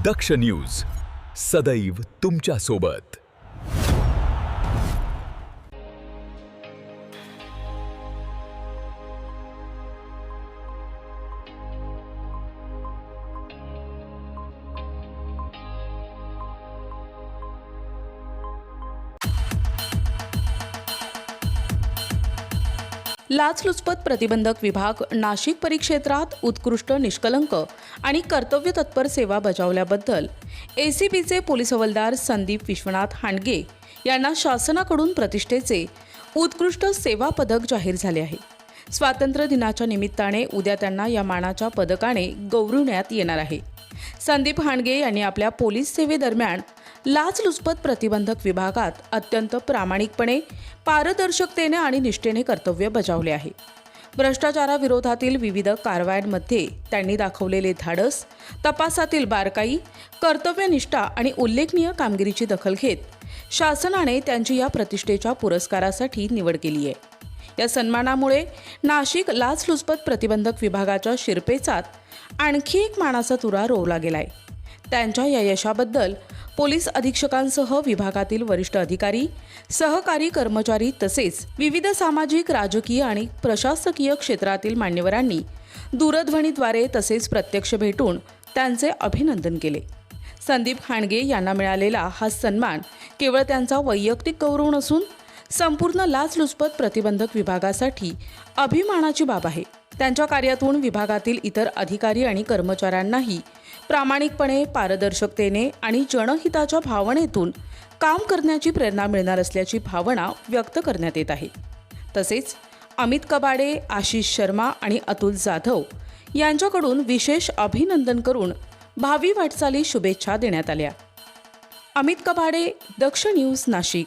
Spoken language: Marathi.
दक्ष न्यूज सदैव तुमच्या सोबत। लाचलुचपत प्रतिबंधक विभाग नाशिक परिक्षेत्रात उत्कृष्ट निष्कलंक आणि कर्तव्यतत्पर सेवा बजावल्याबद्दल एसीबीचे पोलीस हवालदार संदीप विश्वनाथ हांडगे यांना शासनाकडून प्रतिष्ठेचे उत्कृष्ट सेवा पदक जाहीर झाले आहे। स्वातंत्र्य दिनाच्या निमित्ताने उद्या त्यांना या मानाच्या पदकाने गौरवण्यात येणार आहे। संदीप हांडगे यांनी आपल्या पोलीस सेवेदरम्यान लाचलुचपत प्रतिबंधक विभागात अत्यंत प्रामाणिकपणे, पारदर्शकतेने आणि निष्ठेने कर्तव्य बजावले आहे। भ्रष्टाचाराविरोधातील विविध कारवायांमध्ये त्यांनी दाखवलेले धाडस, तपासातील बारकाई, कर्तव्यनिष्ठा आणि उल्लेखनीय कामगिरीची दखल घेत शासनाने त्यांची या प्रतिष्ठेच्या पुरस्कारासाठी निवड केली आहे। या सन्मानामुळे नाशिक लाचलुचपत प्रतिबंधक विभागाच्या शिरपेचात आणखी एक मानाचा तुरा रोवला गेलाय। त्यांच्या या यशाबद्दल पोलीस अधीक्षकांसह विभागातील वरिष्ठ अधिकारी, सहकारी कर्मचारी तसेच विविध सामाजिक, राजकीय आणि प्रशासकीय क्षेत्रातील मान्यवरांनी दूरध्वनीद्वारे तसेच प्रत्यक्ष भेटून त्यांचे अभिनंदन केले। संदीप हांडगे यांना मिळालेला हा सन्मान केवळ त्यांचा वैयक्तिक गौरव नसून संपूर्ण लाचलुचपत प्रतिबंधक विभागासाठी अभिमानाची बाब आहे। त्यांच्या कार्यातून विभागातील इतर अधिकारी आणि कर्मचाऱ्यांनाही प्रामाणिकपणे, पारदर्शकतेने आणि जनहिताच्या भावनेतून काम करण्याची प्रेरणा मिळणार असल्याची भावना व्यक्त करण्यात येत आहे। तसेच अमित कबाडे, आशिष शर्मा आणि अतुल जाधव यांच्याकडून विशेष अभिनंदन करून भावी वाटचाली शुभेच्छा देण्यात आल्या। अमित कबाडे, दक्ष न्यूज, नाशिक।